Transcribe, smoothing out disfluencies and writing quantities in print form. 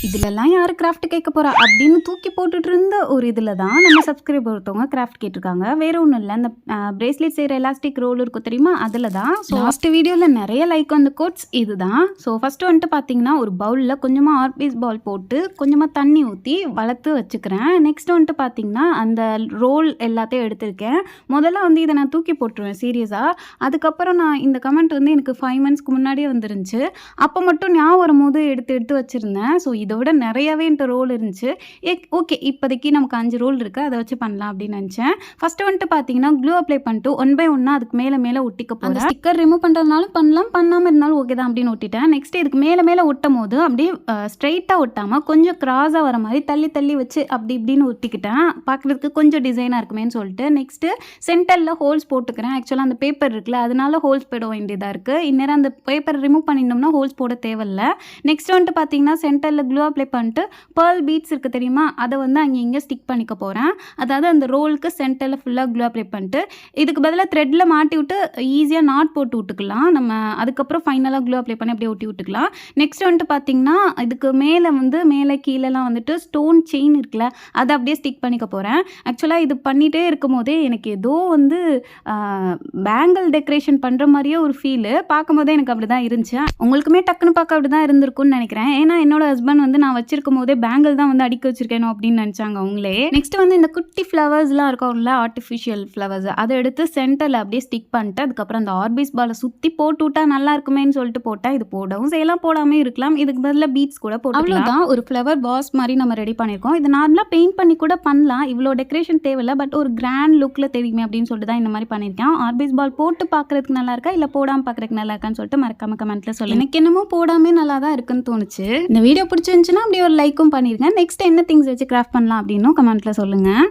இதுலலாம் யாரு கிராஃப்ட் கேட்க போறா அப்படின்னு தூக்கி போட்டுட்டு இருந்த ஒரு இதில் தான் நம்ம சப்ஸ்கிரைபர் ஒருத்தவங்க கிராஃப்ட் கேட்டிருக்காங்க. வேற ஒன்றும் இல்லை, அந்த பிரேஸ்லெட் செய்கிற எலாஸ்டிக் ரோல் இருக்கும் தெரியுமா, அதில் தான். ஸோ லாஸ்ட் வீடியோவில் நிறைய லைக் வந்த கோட்ஸ் இதுதான். ஸோ ஃபஸ்ட்டு வந்துட்டு பார்த்தீங்கன்னா ஒரு பவுலில் கொஞ்சமாக ஆர்பிஸ் பால் போட்டு கொஞ்சமாக தண்ணி ஊற்றி வளர்த்து வச்சுக்கிறேன். நெக்ஸ்ட் வந்துட்டு பார்த்தீங்கன்னா அந்த ரோல் எல்லாத்தையும் எடுத்திருக்கேன். முதல்ல வந்து இதை நான் தூக்கி போட்டுருவேன் சீரியஸாக. அதுக்கப்புறம் நான் இந்த கமெண்ட் வந்து எனக்கு 5 monthsக்கு முன்னாடியே வந்துருந்துச்சு. அப்போ மட்டும் ஞாபகம் வரும்போது எடுத்து வச்சுருந்தேன். ஸோ இதை விட நிறையவே என்கிட்ட ரோல் இருந்துச்சு. ஓகே, இப்போதைக்கு நமக்கு 5 ரோல் இருக்குது, அதை வச்சு பண்ணலாம் அப்படின்னு நினச்சேன். ஃபஸ்ட்டு வந்துட்டு பார்த்தீங்கன்னா க்ளூ அப்ளை பண்ணிட்டு 1 by 1 அதுக்கு மேலே ஒட்டிக்க போகிறேன். அந்த ஸ்டிக்கர் ரிமூவ் பண்ணுறதுனாலும் பண்ணலாம், பண்ணாமல் இருந்தாலும் ஓகே தான் அப்படின்னு ஒட்டிட்டேன். நெக்ஸ்ட் இதுக்கு மேலே ஒட்டும் போது அப்படியே ஸ்ட்ரைட்டாக ஒட்டாமல் கொஞ்சம் கிராஸாக வர மாதிரி தள்ளி வச்சு அப்படி இப்படின்னு ஒட்டிக்கிட்டேன். பார்க்குறதுக்கு கொஞ்சம் டிசைனாக இருக்குமேன்னு சொல்லிட்டு நெக்ஸ்ட்டு சென்டரில் ஹோல்ஸ் போட்டுக்கிறேன். ஆக்சுவலாக அந்த பேப்பர் இருக்குல்ல, அதனால ஹோல்ஸ் போட வேண்டியதாக இருக்குது. இந்நேரம் அந்த பேப்பர் ரிமூவ் பண்ணியிருந்தோம்னா ஹோல்ஸ் போட தேவையில்ல. நெக்ஸ்ட் வந்துட்டு பார்த்தீங்கன்னா சென்டரில் க்ளூ அப்ளை பண்ணிட்டு பேர்ல் பீட்ஸ் இருக்குது தெரியுமா, அதை வந்து அங்கே இங்கே ஸ்டிக் பண்ணிக்க போகிறேன். அதாவது அந்த ரோலுக்கு சென்டரில் ஃபுல்லாக க்ளூ அப்ளை பண்ணிட்டு இதுக்கு பதிலாக த்ரெட்டில் மாட்டி விட்டு ஈஸியாக நாட் போட்டு விட்டுக்கலாம் நம்ம. அதுக்கப்புறம் ஃபைனலாக க்ளூ அப்ளை பண்ணி அப்படியே ஒட்டி விட்டுக்கலாம். நெக்ஸ்ட் வந்துட்டு பார்த்தீங்கன்னா இதுக்கு மேலே கீழெல்லாம் வந்துட்டு ஸ்டோன் செயின் இருக்குல்ல, அதை அப்படியே ஸ்டிக் பண்ணிக்க போகிறேன். ஆக்சுவலாக இது பண்ணிகிட்டே இருக்கும் போதே எனக்கு ஏதோ வந்து பேங்கிள் டெக்கரேஷன் பண்ணுற மாதிரியே ஒரு ஃபீலு. பார்க்கும்போதே எனக்கு அப்படி தான் இருந்துச்சு. உங்களுக்குமே டக்குன்னு பார்க்க அப்படி தான் இருந்திருக்கும்னு நினைக்கிறேன். ஏன்னா என்னோட ஹஸ்பண்ட் வந்து நான் வச்சிருக்கும் போதே பேங்கிள் தான் வந்து அடிக்க வச்சிருக்கேனோ அப்படின்னு நினச்சாங்க அவங்களே. நெக்ஸ்ட் வந்து இந்த குட்டி ஃப்ளவர்ஸ்லாம் இருக்கும்ல, ஆர்டிஃபிஷியல் ஃப்ளவர்ஸ், அதை எடுத்து சென்டரில் அப்படியே ஸ்டிக் பண்ணிட்டு அதுக்கப்புறம் அந்த ஆர்பிஸ் பாலை சுற்றி போட்டு விட்டா நல்லா இருக்குமேன்னு சொல்லிட்டு போட்டேன். இது போடவும் செய்யலாம், போடாமல் இருக்கலாம். இதுக்கு பதிலாக பீட்ஸ் கூட போட்டு, அவ்வளோதான். ஒரு ஃப்ளவர் பாஸ் மாதிரி நம்ம ரெடி பண்ணியிருக்கோம். இது நார்மலாக பெயிண்ட் பண்ணி கூட பண்ணலாம், இவ்வளோ டெக்கரேஷன் தேவையில்லை. பட் ஒரு கிராண்ட் லுக்கில் தெரியுமே அப்படின்னு சொல்லிட்டு தான் இந்த மாதிரி பண்ணியிருக்கேன். ஆர்பிஸ் பால் போட்டு பார்க்குறதுக்கு நல்லா இருக்கா இல்லை போடாமல் பார்க்குறதுக்கு நல்லா இருக்கான்னு சொல்லிட்டு மறக்காம கமெண்ட்டில் சொல்லுங்கள். எனக்கு என்னமோ போடாமே நல்லா தான் இருக்குன்னு தோணுச்சு. இந்த வீடியோ பிடிச்சிருந்துச்சுன்னா அப்படியே ஒரு லைக்கும் பண்ணிடுங்க. நெக்ஸ்ட் என்ன திங்ஸ் வச்சு கிராஃப்ட் பண்ணலாம் அப்படின்னும் கமெண்ட்டில் சொல்லுங்கள்.